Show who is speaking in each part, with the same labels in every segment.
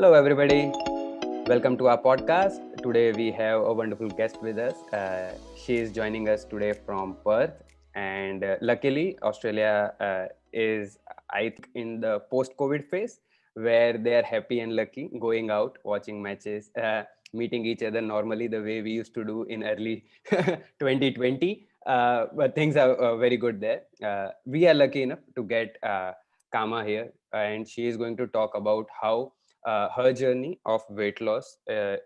Speaker 1: Hello, everybody. Welcome to our podcast. Today, we have a wonderful guest with us. She is joining us today from Perth. And luckily, Australia is, I think, in the post COVID phase where they are happy and lucky going out, watching matches, meeting each other normally the way we used to do in early 2020. But things are very good there. We are lucky enough to get Kama here, and she is going to talk about how her journey of weight loss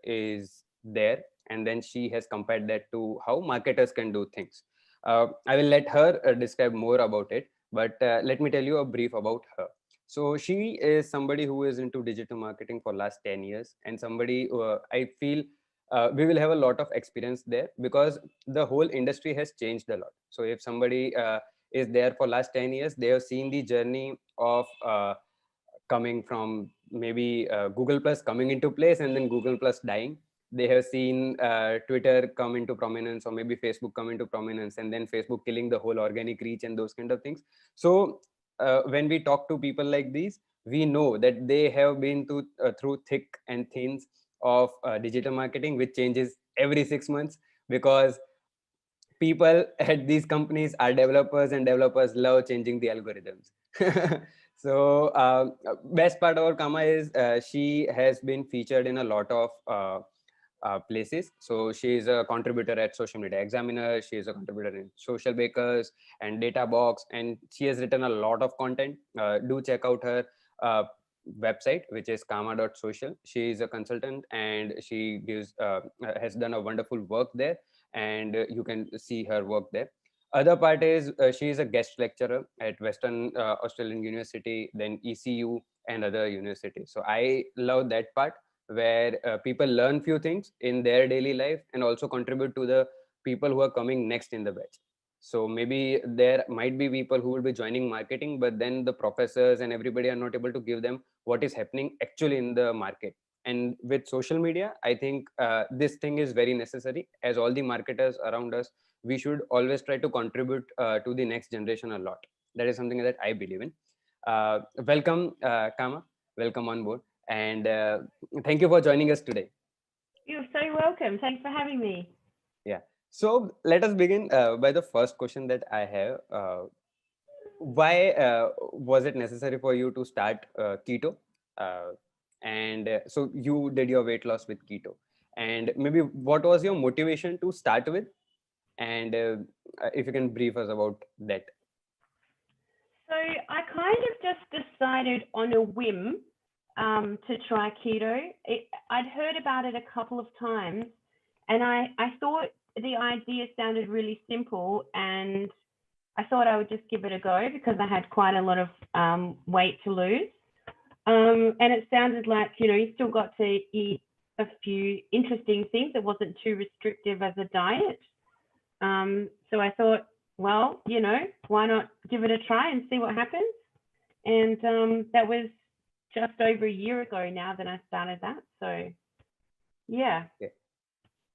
Speaker 1: is there, and then she has compared that to how marketers can do things. I will let her describe more about it, but let me tell you a brief about her. So she is somebody who is into digital marketing for last 10 years, and somebody I feel we will have a lot of experience there because the whole industry has changed a lot. So if somebody is there for last 10 years, they have seen the journey of coming from maybe Google Plus coming into place and then Google Plus dying. They have seen Twitter come into prominence, or maybe Facebook come into prominence, and then Facebook killing the whole organic reach and those kind of things. So when we talk to people like these, we know that they have been through thick and thins of digital marketing, which changes every 6 months because people at these companies are developers, and developers love changing the algorithms. So best part about Kama is she has been featured in a lot of places. So she is a contributor at Social Media Examiner, she is a contributor in Social Bakers and Data Box, and she has written a lot of content. Do check out her website, which is kama.social. She is a consultant, and she has done a wonderful work there, and you can see her work there. Other part is she is a guest lecturer at Western Australian University, then ECU, and other universities. So I love that part where people learn few things in their daily life and also contribute to the people who are coming next in the batch. So maybe there might be people who will be joining marketing, but then the professors and everybody are not able to give them what is happening actually in the market. And with social media, I think this thing is very necessary. As all the marketers around us, we should always try to contribute to the next generation a lot. That is something that I believe in. Welcome, Kama. Welcome on board, and thank you for joining us today.
Speaker 2: You're so welcome. Thanks for having me.
Speaker 1: Yeah. So let us begin by the first question that I have. Why was it necessary for you to start keto? Uh, and so you did your weight loss with keto. And maybe what was your motivation to start with? And if you can brief us about that.
Speaker 2: So I kind of just decided on a whim to try keto. I'd heard about it a couple of times, and I thought the idea sounded really simple, and I thought I would just give it a go because I had quite a lot of weight to lose. And it sounded like, you still got to eat a few interesting things. It wasn't too restrictive as a diet. So I thought, well, why not give it a try and see what happens? And that was just over a year ago now that I started that. So, yeah.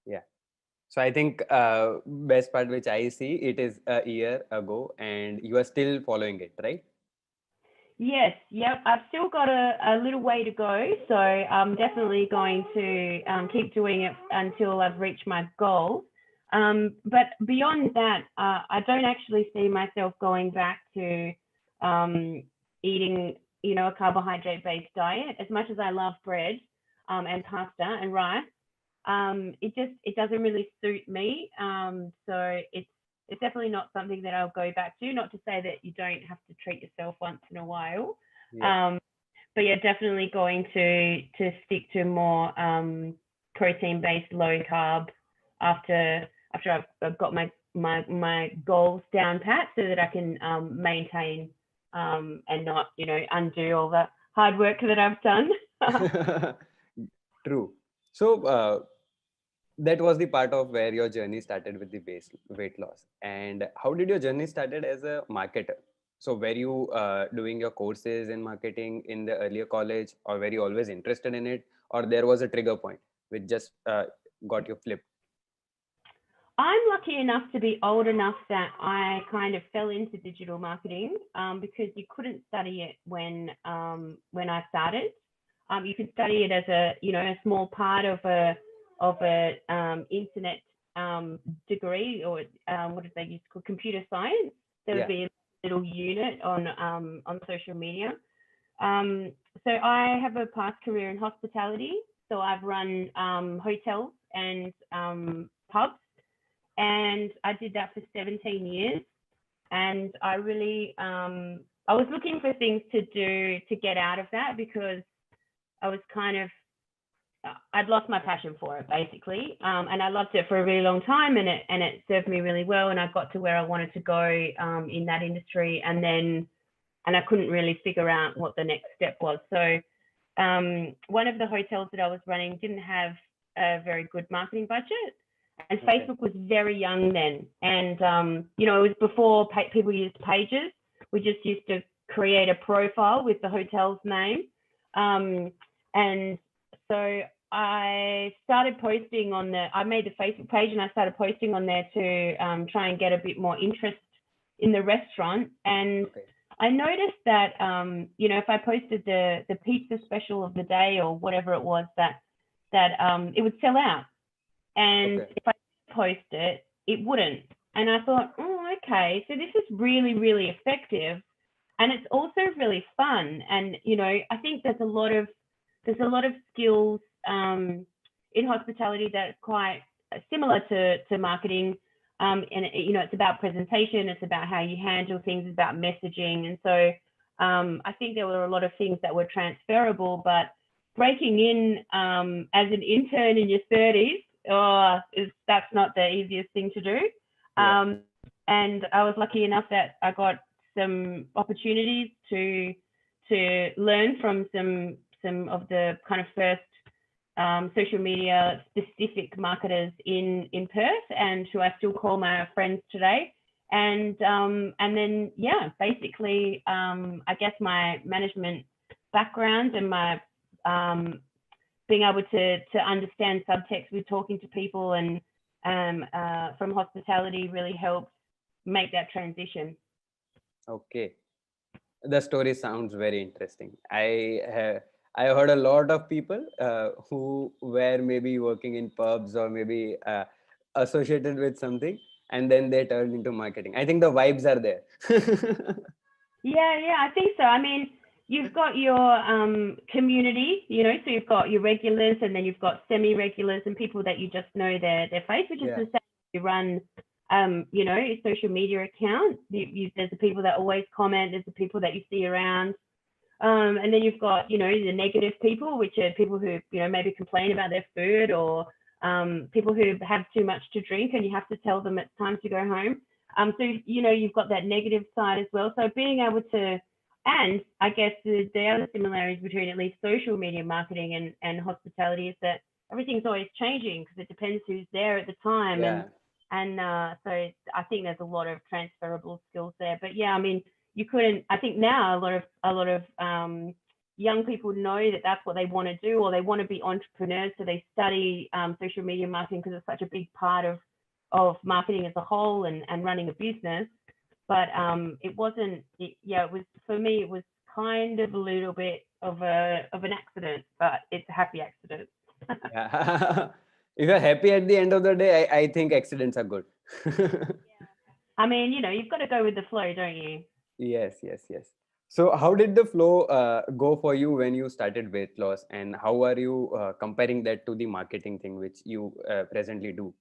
Speaker 1: Yeah. So I think best part which I see, it is a year ago and you are still following it, right?
Speaker 2: Yes, yep. I've still got a little way to go. So I'm definitely going to keep doing it until I've reached my goal. But beyond that, I don't actually see myself going back to eating, a carbohydrate-based diet. As much as I love bread and pasta and rice, it doesn't really suit me. So it's definitely not something that I'll go back to. Not to say that you don't have to treat yourself once in a while. Yeah. But yeah, definitely going to stick to more protein-based low carb after I've got my goals down pat, so that I can maintain and not undo all the hard work that I've done.
Speaker 1: True. So that was the part of where your journey started with the weight loss. And how did your journey started as a marketer? So were you doing your courses in marketing in the earlier college, or were you always interested in it, or there was a trigger point which just got you flipped?
Speaker 2: I'm lucky enough to be old enough that I kind of fell into digital marketing because you couldn't study it when I started. You can study it as a, a small part of a internet degree, or what did they use called computer science. There would be a little unit on social media. So I have a past career in hospitality. So I've run hotels and pubs, and I did that for 17 years. And I really, I was looking for things to do to get out of that, because I was I'd lost my passion for it, basically. And I loved it for a really long time, and it served me really well. And I got to where I wanted to go in that industry. And I couldn't really figure out what the next step was. So one of the hotels that I was running didn't have a very good marketing budget. And Facebook was very young then. And, it was before people used pages. We just used to create a profile with the hotel's name. And so I started posting I made the Facebook page, and I started posting on there to try and get a bit more interest in the restaurant. And I noticed that, if I posted the pizza special of the day or whatever it was, that it would sell out. And if I post it, it wouldn't. And I thought, oh, okay, so this is really, really effective. And it's also really fun. And, I think there's a lot of skills in hospitality that are quite similar to marketing. And, it's about presentation, it's about how you handle things, it's about messaging. And so I think there were a lot of things that were transferable, but breaking in as an intern in your 30s, that's not the easiest thing to do. And I was lucky enough that I got some opportunities to learn from some of the kind of first social media specific marketers in Perth, and who I still call my friends today. And then basically I guess my management background and my being able to understand subtext with talking to people and from hospitality really helped make that transition.
Speaker 1: Okay, the story sounds very interesting. I heard a lot of people who were maybe working in pubs or maybe associated with something, and then they turned into marketing. I think the vibes are there.
Speaker 2: Yeah, I think so. I mean, you've got your community, so you've got your regulars, and then you've got semi-regulars and people that you just know their face, which is the same. You run, a social media account. There's the people that always comment. There's the people that you see around. And then you've got, the negative people, which are people who, maybe complain about their food, or people who have too much to drink, and you have to tell them it's time to go home. So, you've got that negative side as well. So being able to, and I guess the other similarities between at least social media marketing and hospitality is that everything's always changing, because it depends who's there at the time. And so I think there's a lot of transferable skills there. But I mean, I think now a lot of young people know that that's what they want to do, or they want to be entrepreneurs. So they study social media marketing, because it's such a big part of marketing as a whole and running a business. But it wasn't, it was, for me, it was kind of a little bit of an accident, but it's a happy accident.
Speaker 1: If you're happy at the end of the day, I think accidents are good.
Speaker 2: I mean, you've got to go with the flow, don't you?
Speaker 1: Yes. So how did the flow go for you when you started weight loss, and how are you comparing that to the marketing thing which you presently do?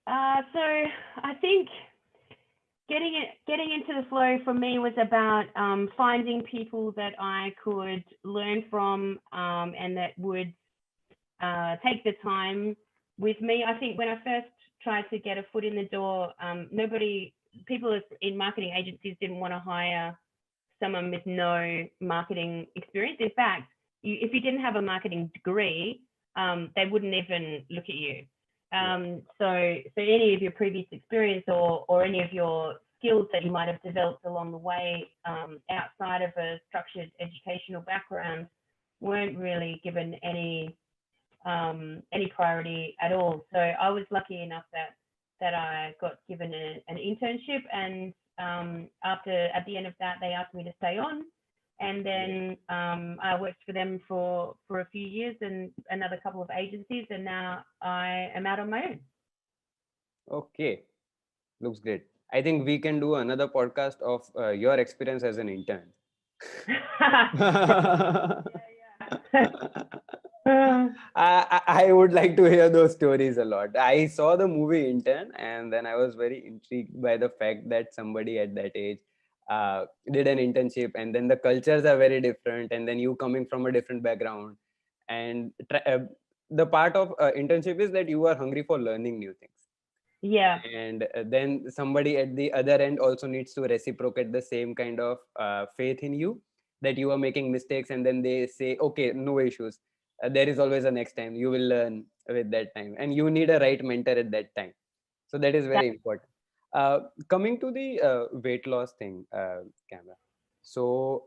Speaker 2: So I think getting into the flow for me was about finding people that I could learn from, and that would take the time with me. I think when I first tried to get a foot in the door, people in marketing agencies didn't want to hire someone with no marketing experience. In fact, if you didn't have a marketing degree, they wouldn't even look at you. So any of your previous experience or any of your skills that you might have developed along the way outside of a structured educational background weren't really given any priority at all. So I was lucky enough that I got given an internship, and at the end of that, they asked me to stay on. And
Speaker 1: Great.
Speaker 2: then I worked for them for a few years and another couple of agencies, and now I am out on my own.
Speaker 1: Okay, looks great. I think we can do another podcast of your experience as an intern. I would like to hear those stories a lot. I saw the movie Intern, and then I was very intrigued by the fact that somebody at that age did an internship, and then the cultures are very different, and then you coming from a different background, and the part of internship is that you are hungry for learning new things,
Speaker 2: Yeah,
Speaker 1: and then somebody at the other end also needs to reciprocate the same kind of faith in you, that you are making mistakes, and then they say, okay, no issues, there is always a next time, you will learn with that time, and you need a right mentor at that time. So that is
Speaker 2: that,
Speaker 1: very important. Coming to the weight loss thing, camera, so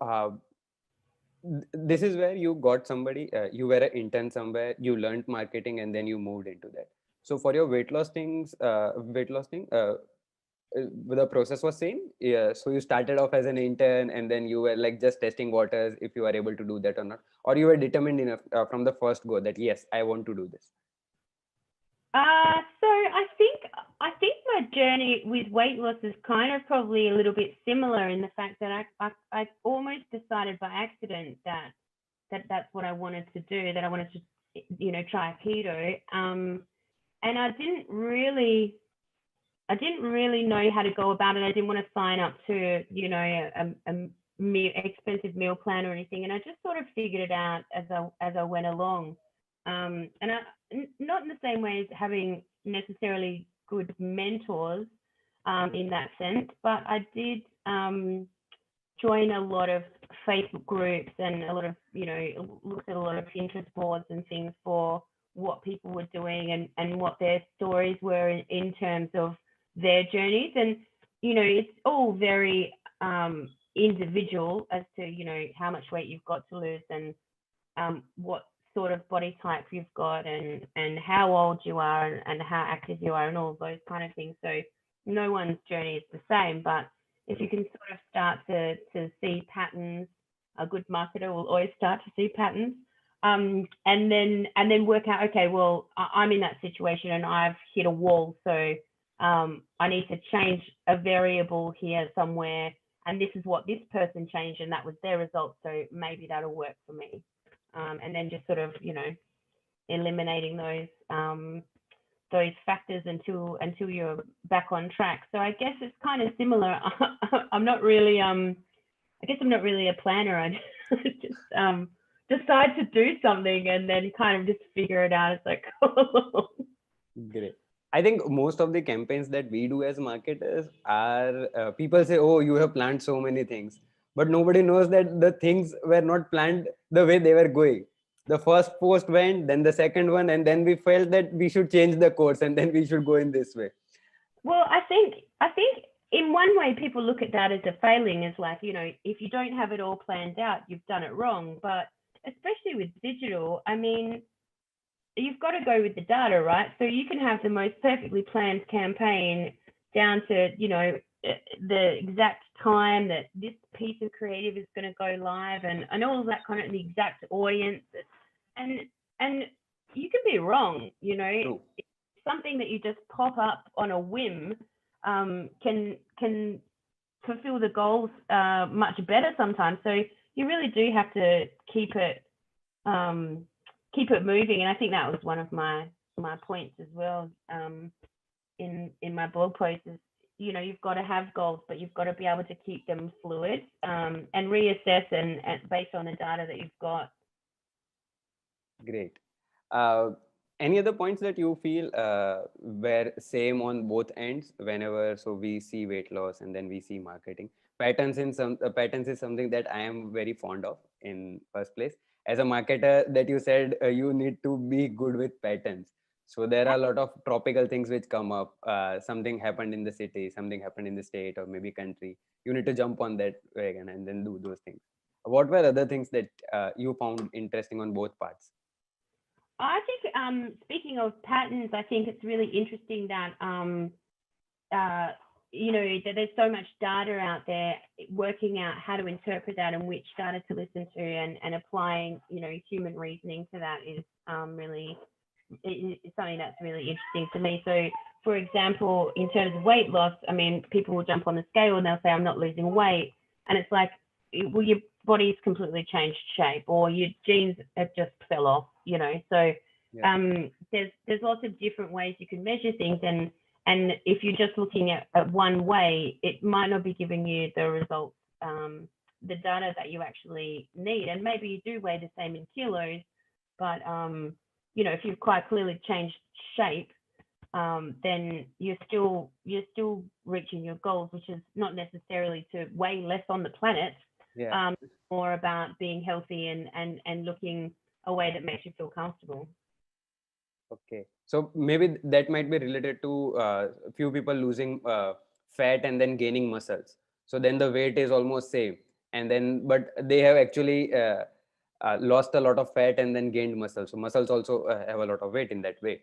Speaker 1: this is where you got somebody, you were an intern somewhere, you learned marketing, and then you moved into that. So for your weight loss thing, the process was same. Yeah, so you started off as an intern, and then you were like just testing waters if you are able to do that or not, or you were determined enough from the first go that yes, I want to do this.
Speaker 2: so I think my journey with weight loss is kind of probably a little bit similar in the fact that I almost decided by accident that that's what I wanted to do, that I wanted to try keto. And I didn't really know how to go about it. I didn't want to sign up to expensive meal plan or anything, and I just sort of figured it out as I went along. And not in the same way as having necessarily good mentors in that sense, but I did join a lot of Facebook groups and a lot of, looked at a lot of Pinterest boards and things for what people were doing and what their stories were in terms of their journeys. And, it's all very individual as to, how much weight you've got to lose and what sort of body type you've got and how old you are and how active you are and all of those kind of things. So no one's journey is the same, but if you can sort of start to see patterns, a good marketer will always start to see patterns, and then work out, okay, well, I'm in that situation and I've hit a wall, so I need to change a variable here somewhere, and this is what this person changed, and that was their result, so maybe that'll work for me, and then just sort of eliminating those factors until you're back on track. So I guess it's kind of similar. I'm not really I guess I'm not really a planner. I just decide to do something and then kind of just figure it out as I go along.
Speaker 1: Great. I think most of the campaigns that we do as marketers are people say, oh, you have planned so many things, but nobody knows that the things were not planned the way they were going. The first post went, then the second one, and then we felt that we should change the course and then we should go in this way.
Speaker 2: Well, I think in one way people look at that as a failing, as like, if you don't have it all planned out, you've done it wrong. But especially with digital, I mean, you've got to go with the data, right? So you can have the most perfectly planned campaign down to, the exact time that this piece of creative is going to go live and all of that kind of the exact audience. And and you can be wrong,
Speaker 1: True.
Speaker 2: something that you just pop up on a whim can fulfill the goals much better sometimes. So you really do have to um, keep it moving. And I think that was one of my points as well in my blog post is, you've got to have goals, but you've got to be able to keep them fluid and reassess and based on the data that you've got.
Speaker 1: Great. Uh, any other points that you feel were same on both ends whenever so we see weight loss and then we see marketing patterns is something that I am very fond of in first place. As a marketer, that you said you need to be good with patterns. So there are a lot of tropical things which come up. Something happened in the city, something happened in the state or maybe country. You need to jump on that wagon and then do those things. What were other things that you found interesting on both parts?
Speaker 2: I think speaking of patterns, I think it's really interesting that that there's so much data out there, working out how to interpret that and which data to listen to, and applying, human reasoning to that is really it's something that's really interesting to me. So, for example, in terms of weight loss, I mean, people will jump on the scale and they'll say, I'm not losing weight. And it's like, well, your body's completely changed shape, or your genes have just fell off, So
Speaker 1: Yeah.
Speaker 2: there's lots of different ways you can measure things. And if you're just looking at one way, it might not be giving you the results, the data that you actually need. And maybe you do weigh the same in kilos, but if you've quite clearly changed shape, then you're still reaching your goals, which is not necessarily to weigh less on the planet,
Speaker 1: Yeah.
Speaker 2: more about being healthy and looking a way that makes you feel comfortable.
Speaker 1: Okay. So maybe that might be related to a few people losing fat and then gaining muscles. So then the weight is almost same, and then but they have actually lost a lot of fat and then gained muscles. So muscles also have a lot of weight in that way.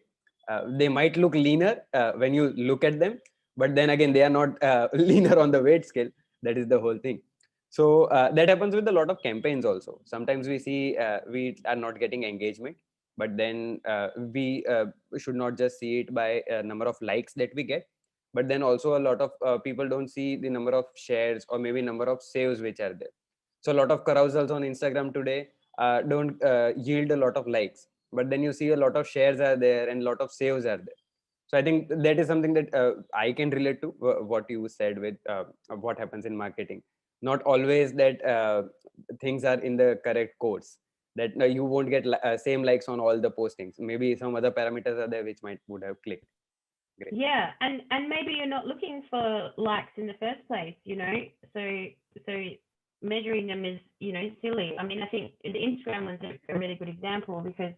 Speaker 1: They might look leaner when you look at them, but then again they are not leaner on the weight scale. That is the whole thing. So that happens with a lot of campaigns also. Sometimes we see we are not getting engagement, but then we should not just see it by number of likes that we get, but then also a lot of people don't see the number of shares or maybe number of saves which are there. So a lot of carousels on Instagram today don't yield a lot of likes, but then you see a lot of shares are there and a lot of saves are there. So I think that is something that I can relate to what you said with what happens in marketing. Not always that things are in the correct course, that you won't get same likes on all the postings. Maybe some other parameters are there which might would have clicked. Great.
Speaker 2: Yeah, and maybe you're not looking for likes in the first place, So measuring them is, silly. I mean, I think the Instagram was a really good example, because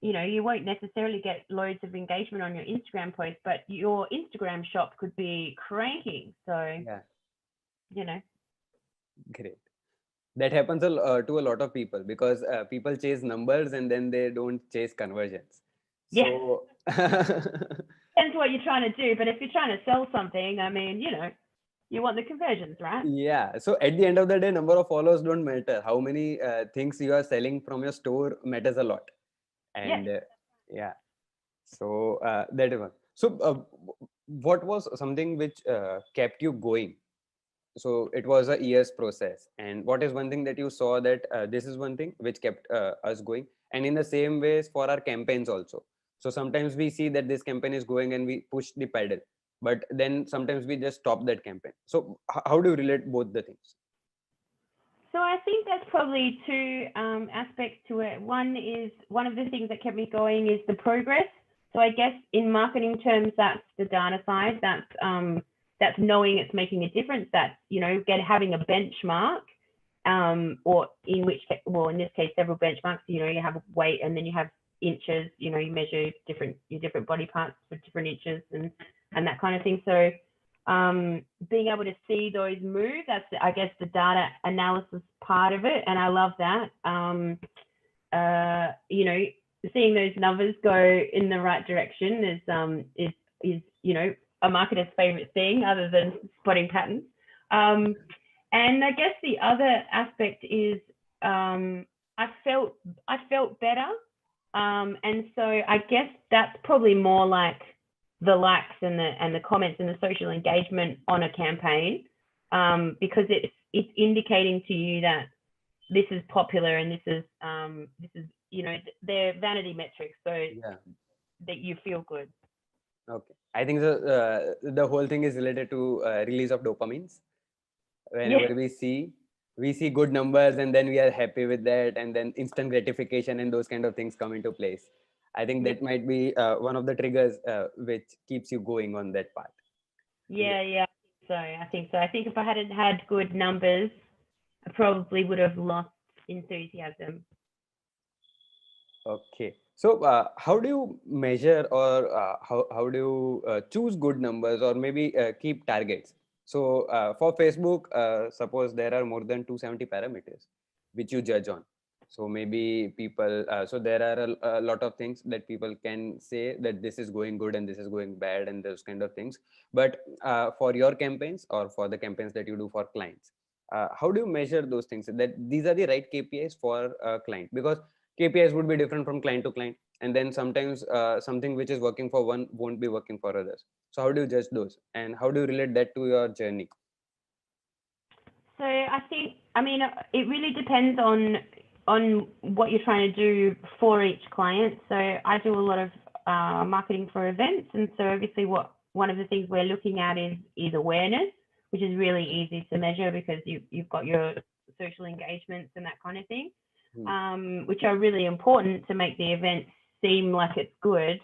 Speaker 2: you won't necessarily get loads of engagement on your Instagram post, but your Instagram shop could be cranking. So,
Speaker 1: Yeah,
Speaker 2: you know,
Speaker 1: great. That happens to a lot of people because people chase numbers and then they don't chase conversions.
Speaker 2: yeah,
Speaker 1: So
Speaker 2: depends what you're trying to do. But if you're trying to sell something, I mean, you want the conversions, right?
Speaker 1: yeah, so at the end of the day, number of followers don't matter. How many things you are selling from your store matters a lot.
Speaker 2: Yeah.
Speaker 1: And yeah, so that is one. So what was something which kept you going? So it was a year's process, and what is one thing that you saw that this is one thing which kept us going? And in the same ways for our campaigns also. So sometimes we see that this campaign is going and we push the pedal, but then sometimes we just stop that campaign. So how do you relate both the things?
Speaker 2: So I think that's probably two aspects to it. One of the things that kept me going is the progress. So I guess in marketing terms, that's the data side. That's knowing it's making a difference. That's having a benchmark, or in this case, several benchmarks. You have weight, and then you have inches. You measure your different body parts for different inches, and that kind of thing. So being able to see those move, that's I guess the data analysis part of it, and I love that. Seeing those numbers go in the right direction is a marketer's favorite thing, other than spotting patterns. And I guess the other aspect is I felt better, and so I guess that's probably more like the likes and the comments and the social engagement on a campaign, because it's indicating to you that this is popular, and this is they're vanity metrics, so
Speaker 1: Yeah.
Speaker 2: that you feel good.
Speaker 1: Okay. I think the whole thing is related to release of dopamines.
Speaker 2: Yeah.
Speaker 1: Whenever we see good numbers and then we are happy with that, and then instant gratification and those kind of things come into place. I think
Speaker 2: Yeah.
Speaker 1: that might be one of the triggers which keeps you going on that part.
Speaker 2: Yeah. I think so. I think if I hadn't had good numbers, I probably would have lost enthusiasm.
Speaker 1: Okay. So how do you measure, or how do you choose good numbers, or maybe keep targets? So for Facebook, suppose there are more than 270 parameters which you judge on. So maybe people, so there are a lot of things that people can say that this is going good and this is going bad and those kind of things. But for your campaigns or for the campaigns that you do for clients, how do you measure those things that these are the right KPIs for a client? Because KPIs would be different from client to client, and then sometimes something which is working for one won't be working for others. So how do you judge those, and how do you relate that to your journey?
Speaker 2: So I think, I mean, it really depends on what you're trying to do for each client. So I do a lot of marketing for events, and so obviously, what one of the things we're looking at is awareness, which is really easy to measure because you've got your social engagements and that kind of thing,
Speaker 1: Hmm.
Speaker 2: which are really important to make the event seem like it's good.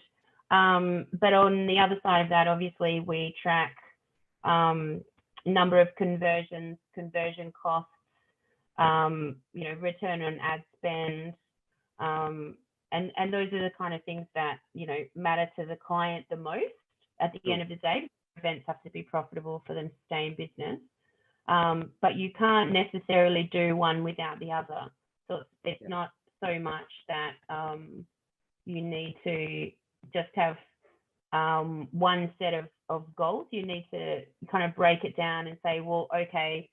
Speaker 2: But on the other side of that, obviously, we track um, number of conversions, conversion costs, return on ad spend, and those are the kind of things that matter to the client the most at the end
Speaker 1: True.
Speaker 2: of the day. Events have to be profitable for them to stay in business, but you can't necessarily do one without the other. So it's
Speaker 1: Yeah.
Speaker 2: not so much that you need to just have one set of goals. You need to kind of break it down and say, well, okay,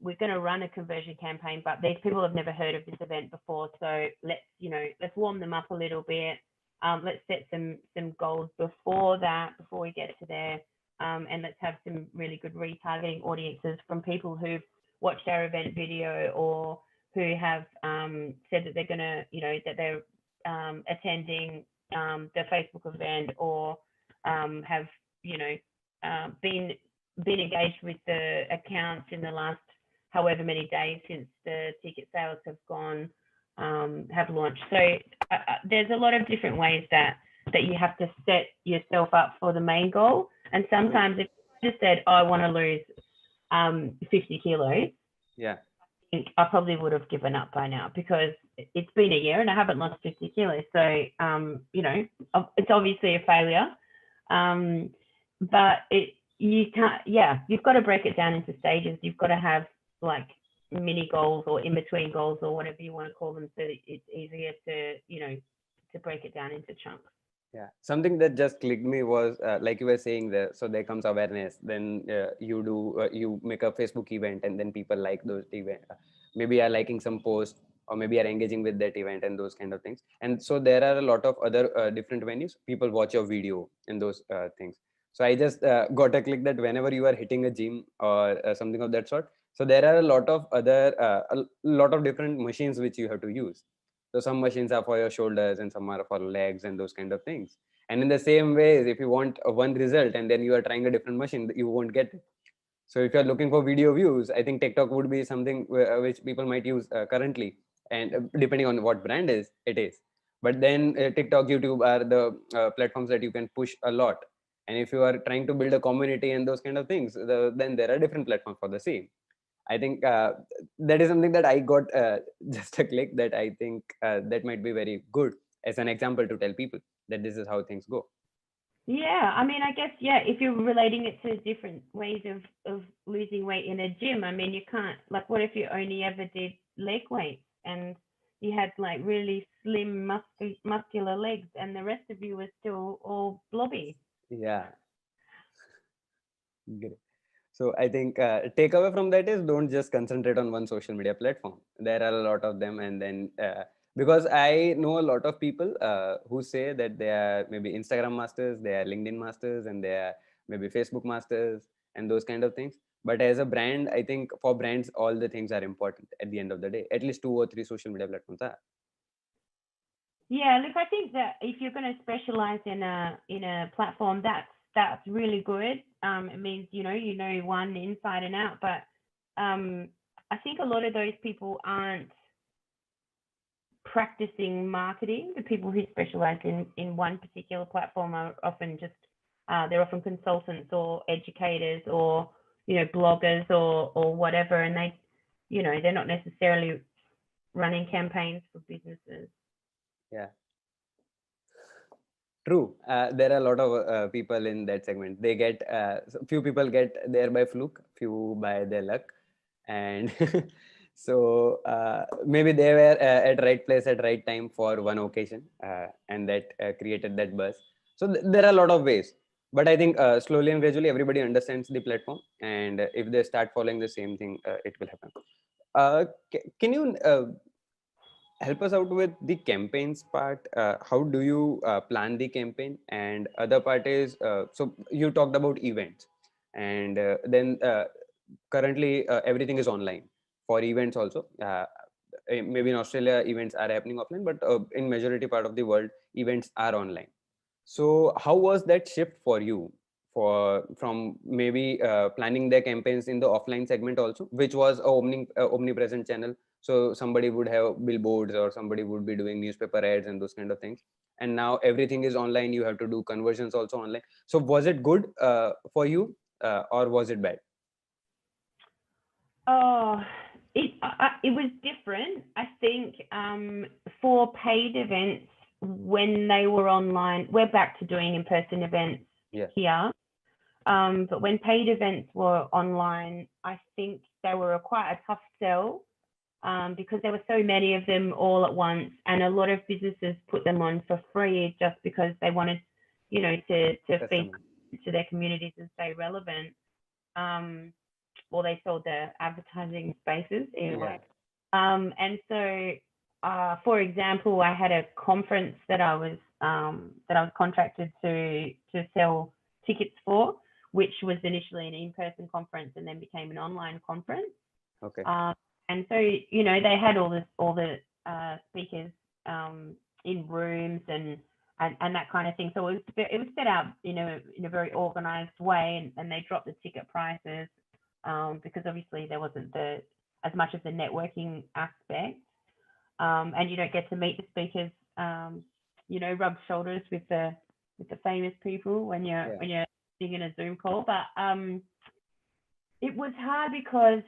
Speaker 2: we're going to run a conversion campaign, but these people have never heard of this event before. So let's warm them up a little bit. Let's set some goals before that, before we get to there. And let's have some really good retargeting audiences from people who've watched our event video or who have said that they're going to, that they're attending the Facebook event or have been engaged with the accounts in the last however many days since the ticket sales have gone have launched. So there's a lot of different ways that you have to set yourself up for the main goal. And sometimes if you just said, I want to lose 50 kilos,
Speaker 1: Yeah.
Speaker 2: I probably would have given up by now because it's been a year and I haven't lost 50 kilos. So, it's obviously a failure. But you can't, yeah, you've got to break it down into stages. You've got to have like mini goals or in between goals or whatever you want to call them so that it's easier to break it down into chunks.
Speaker 1: Yeah, something that just clicked me was like you were saying there. So there comes awareness. Then you make a Facebook event, and then people like those event. Maybe are liking some post, or maybe are engaging with that event and those kind of things. And so there are a lot of other different venues. People watch your video and those things. So I just got a click that whenever you are hitting a gym or something of that sort, so there are a lot of other a lot of different machines which you have to use. So some machines are for your shoulders and some are for legs and those kind of things. And in the same ways, if you want one result and then you are trying a different machine, you won't get it. So if you're looking for video views, I think TikTok would be something which people might use currently, and depending on what brand is it is. But then TikTok, YouTube are the platforms that you can push a lot. And if you are trying to build a community and those kind of things, then there are different platforms for the same. I think that is something that I got just a click that I think that might be very good as an example to tell people that this is how things go.
Speaker 2: Yeah, I mean, I guess, yeah, if you're relating it to different ways of losing weight in a gym, I mean, you can't, like, what if you only ever did leg weights and you had like really slim, muscular legs and the rest of you was still all blobby?
Speaker 1: Yeah, great. So I think takeaway from that is don't just concentrate on one social media platform. There are a lot of them, and then because I know a lot of people who say that they are maybe Instagram masters, they are LinkedIn masters, and they are maybe Facebook masters and those kind of things. But as a brand, I think for brands, all the things are important at the end of the day. At least two or three social media platforms are.
Speaker 2: Yeah, look, I think that if you're going to specialize in a platform, that's really good. It means you know one inside and out. But I think a lot of those people aren't practicing marketing. The people who specialize in one particular platform are often just they're often consultants or educators or bloggers or whatever, and they're not necessarily running campaigns for businesses.
Speaker 1: Yeah. True. There are a lot of people in that segment. They get few people get there by fluke, few by their luck, and So maybe they were at right place at right time for one occasion, and that created that buzz. So there are a lot of ways, but I think slowly and gradually everybody understands the platform, and if they start following the same thing, it will happen. Can you help us out with the campaigns part? How do you plan the campaign? And other part is, so you talked about events, and then currently everything is online for events also. Maybe in Australia events are happening offline, but in majority part of the world events are online. So how was that shift for you, for from maybe planning their campaigns in the offline segment also, which was a omnipresent channel? So somebody would have billboards, or somebody would be doing newspaper ads and those kind of things. And now everything is online. You have to do conversions also online. So was it good for you, or was it bad?
Speaker 2: Oh, it was different. I think for paid events, when they were online, we're back to doing in-person events
Speaker 1: Yeah.
Speaker 2: here. But when paid events were online, I think they were quite a tough sell, because there were so many of them all at once, and a lot of businesses put them on for free just because they wanted, to feed
Speaker 1: Customer.
Speaker 2: to their communities and stay relevant. Or they sold their advertising spaces
Speaker 1: Yeah.
Speaker 2: anyway. And so, for example, I had a conference that I was contracted to sell tickets for, which was initially an in-person conference and then became an online conference.
Speaker 1: Okay.
Speaker 2: And so, they had all the speakers in rooms and that kind of thing. So it was set out in a very organized way, and they dropped the ticket prices, because obviously there wasn't as much of the networking aspect, and you don't get to meet the speakers, rub shoulders with the famous people when you're sitting in a Zoom call. But it was hard because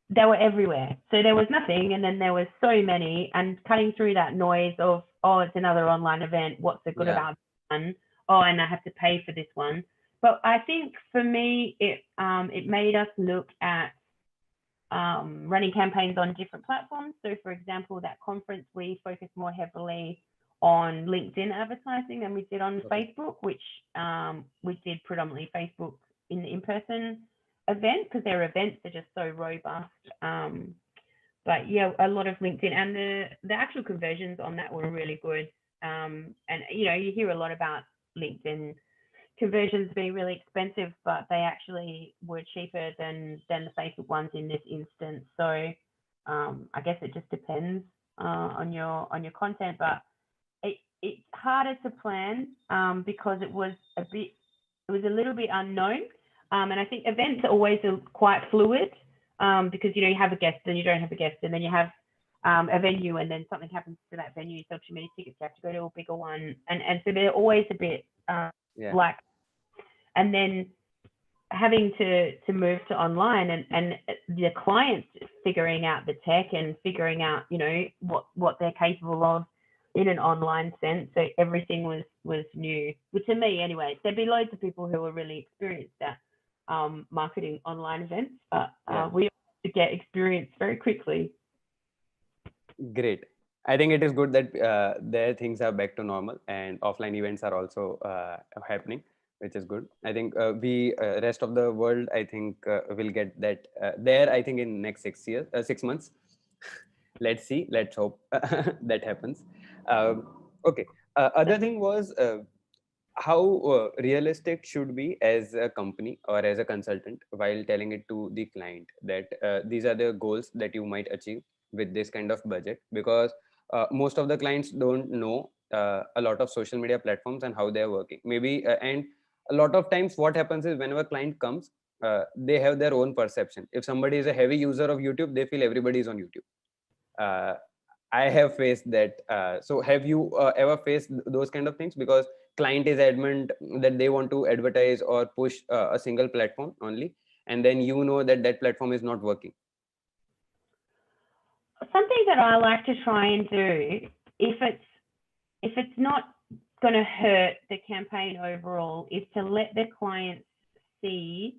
Speaker 2: they were everywhere. So there was nothing, and then there was so many, and cutting through that noise of, oh, it's another online event. What's so good about this one? Oh, and I have to pay for this one. But I think for me, it made us look at running campaigns on different platforms. So, for example, that conference, we focused more heavily on LinkedIn advertising than we did on Facebook, which we did predominantly Facebook in the in-person event, because their events are just so robust. But yeah, a lot of LinkedIn, and the actual conversions on that were really good. And you hear a lot about LinkedIn conversions being really expensive, but they actually were cheaper than the Facebook ones in this instance. So I guess it just depends on your content, but it's harder to plan because it was a little bit unknown, and I think events are always quite fluid, because you have a guest and you don't have a guest, and then you have a venue, and then something happens to that venue, you sell too many tickets, you have to go to a bigger one, and so they're always a bit like, and then having to move to online, and the clients figuring out the tech and figuring out what they're capable of in an online sense. So everything was new, but to me anyway. There'd be loads of people who are really experienced at marketing online events, but we have to get experience very quickly.
Speaker 1: Great. I think it is good that their things are back to normal, and offline events are also happening, which is good. I think we rest of the world, I think will get that there. I think in next 6 years, 6 months. Let's see. Let's hope that happens. Okay. Other thing was how realistic should be as a company or as a consultant while telling it to the client that these are the goals that you might achieve with this kind of budget, because most of the clients don't know a lot of social media platforms and how they're working, maybe and a lot of times what happens is whenever client comes, they have their own perception. If somebody is a heavy user of YouTube, they feel everybody is on YouTube. I have faced that. So have you ever faced those kind of things? Because client is adamant that they want to advertise or push a single platform only, and then that that platform is not working.
Speaker 2: Something that I like to try and do, if it's not going to hurt the campaign overall, is to let the clients see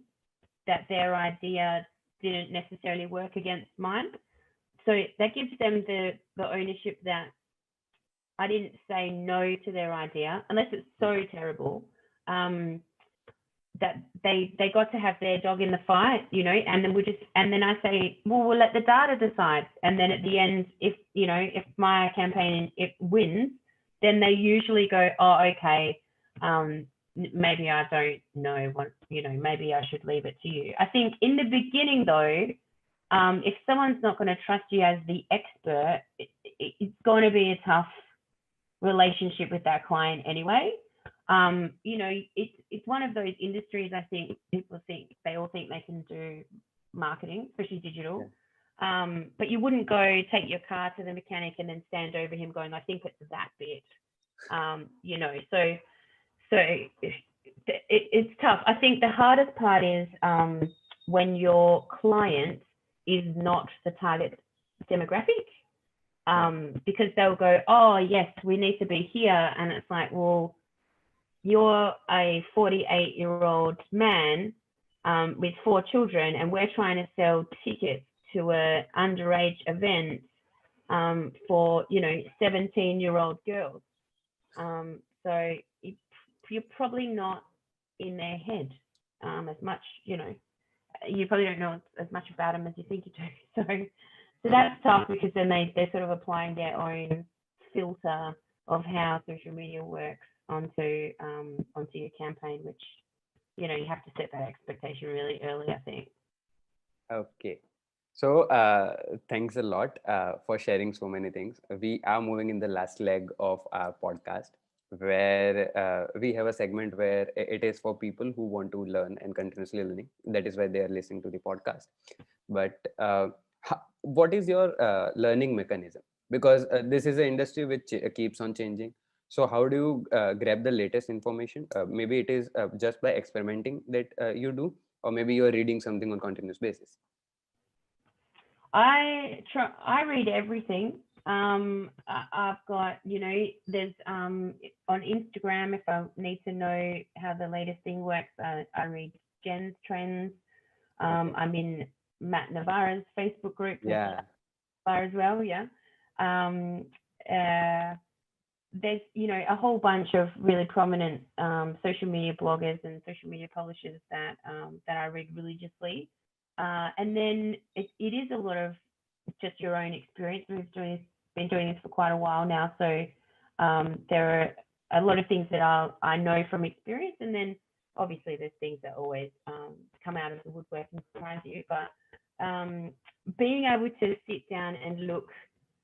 Speaker 2: that their idea didn't necessarily work against mine. so that gives them the ownership that I didn't say no to their idea, unless it's so terrible, that they got to have their dog in the fight, and then I say, well, we'll let the data decide. And then at the end, if my campaign it wins, then they usually go, oh, okay, maybe I don't know what, maybe I should leave it to you. I think in the beginning though, if someone's not going to trust you as the expert, it's going to be a tough relationship with that client anyway. It's one of those industries. I think they all think they can do marketing, especially digital. Yeah. But you wouldn't go take your car to the mechanic and then stand over him going, I think it's that bit. So it's tough. I think the hardest part is when your client is not the target demographic. Because they'll go, oh, yes, we need to be here. And it's like, well, you're a 48-year-old man with 4 children, and we're trying to sell tickets to an underage event for, 17-year-old girls. So you're probably not in their head as much, you probably don't know as much about them as you think you do. So that's tough, because then they're sort of applying their own filter of how social media works onto your campaign, which, you have to set that expectation really early, I think.
Speaker 1: Okay. So thanks a lot for sharing so many things. We are moving in the last leg of our podcast, where we have a segment where it is for people who want to learn and continuously learning. That is why they are listening to the podcast. But what is your learning mechanism? Because this is an industry which keeps on changing. So how do you grab the latest information? Maybe it is just by experimenting that you do, or maybe you're reading something on continuous basis.
Speaker 2: I read everything. I've got, there's on Instagram, if I need to know how the latest thing works, I read Jen's trends. I'm in Matt Navarra's Facebook group.
Speaker 1: Yeah.
Speaker 2: As well. Yeah. There's, a whole bunch of really prominent social media bloggers and social media publishers that I read religiously. And then it is a lot of just your own experience. We've been doing this for quite a while now. So there are a lot of things that I know from experience. And then obviously there's things that always come out of the woodwork and surprise you. But being able to sit down and look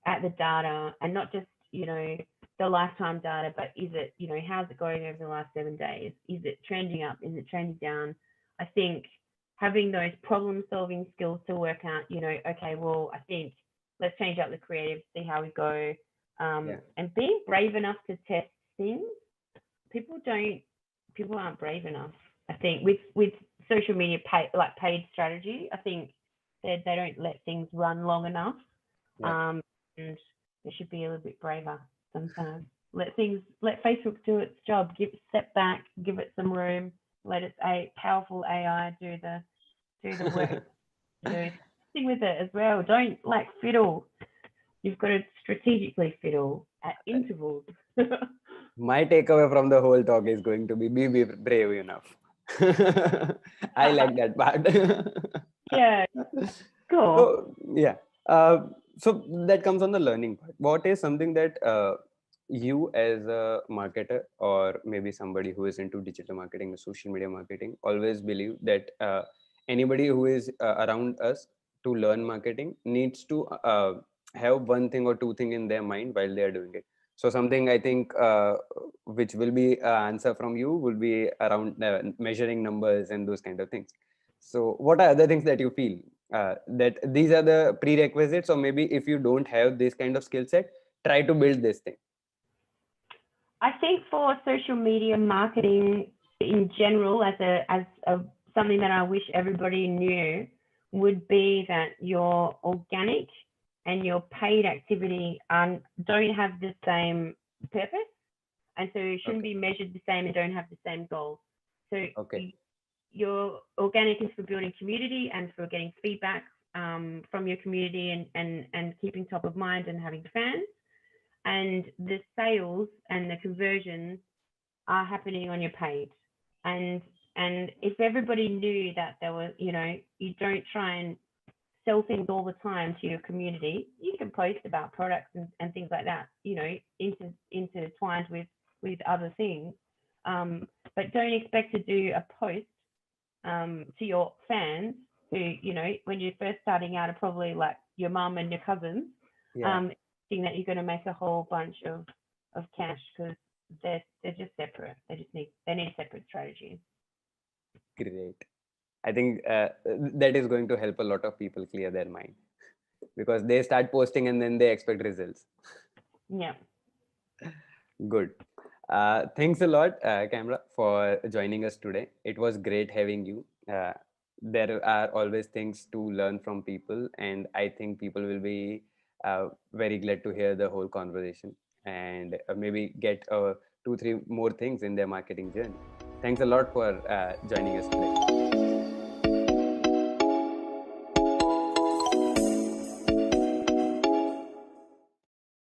Speaker 2: at the data, and not just, the lifetime data, but is it, how's it going over the last 7 days? Is it trending up? Is it trending down? I think having those problem solving skills to work out, okay, well, I think let's change up the creative, see how we go. And being brave enough to test things. People aren't brave enough. I think with social media paid strategy, I think they don't let things run long enough. And they should be a little bit braver sometimes. Let Facebook do its job. Step back, give it some room. Let its powerful AI do the work. Do something with it as well. Don't fiddle. You've got to strategically fiddle at intervals.
Speaker 1: My takeaway from the whole talk is going to be brave enough. I like that part.
Speaker 2: Yeah. Cool.
Speaker 1: So, yeah. So that comes on the learning part. What is something that you as a marketer, or maybe somebody who is into digital marketing or social media marketing, always believe that anybody who is around us to learn marketing needs to have one thing or two things in their mind while they are doing it? So something I think which will be an answer from you will be around measuring numbers and those kind of things. So what are other things that you feel that these are the prerequisites, or maybe if you don't have this kind of skill set, try to build this thing?
Speaker 2: I think for social media marketing in general, as something that I wish everybody knew, would be that your organic and your paid activity don't have the same purpose, and so it shouldn't be measured the same and don't have the same goals. So your organic is for building community and for getting feedback from your community and keeping top of mind and having fans. And the sales and the conversions are happening on your page. And if everybody knew that there was, you don't try and sell things all the time to your community. You can post about products and things like that, intertwined with other things. But don't expect to do a post to your fans who, when you're first starting out, are probably like your mum and your cousins.
Speaker 1: Yeah.
Speaker 2: Thinking that you're going to make a whole bunch of cash because they're just separate. They need separate strategies.
Speaker 1: Great. I think that is going to help a lot of people clear their mind, because they start posting and then they expect results.
Speaker 2: Yeah.
Speaker 1: Good. Thanks a lot, Camera, for joining us today. It was great having you. There are always things to learn from people, and I think people will be very glad to hear the whole conversation and maybe get 2, 3 more things in their marketing journey. Thanks a lot for joining us today.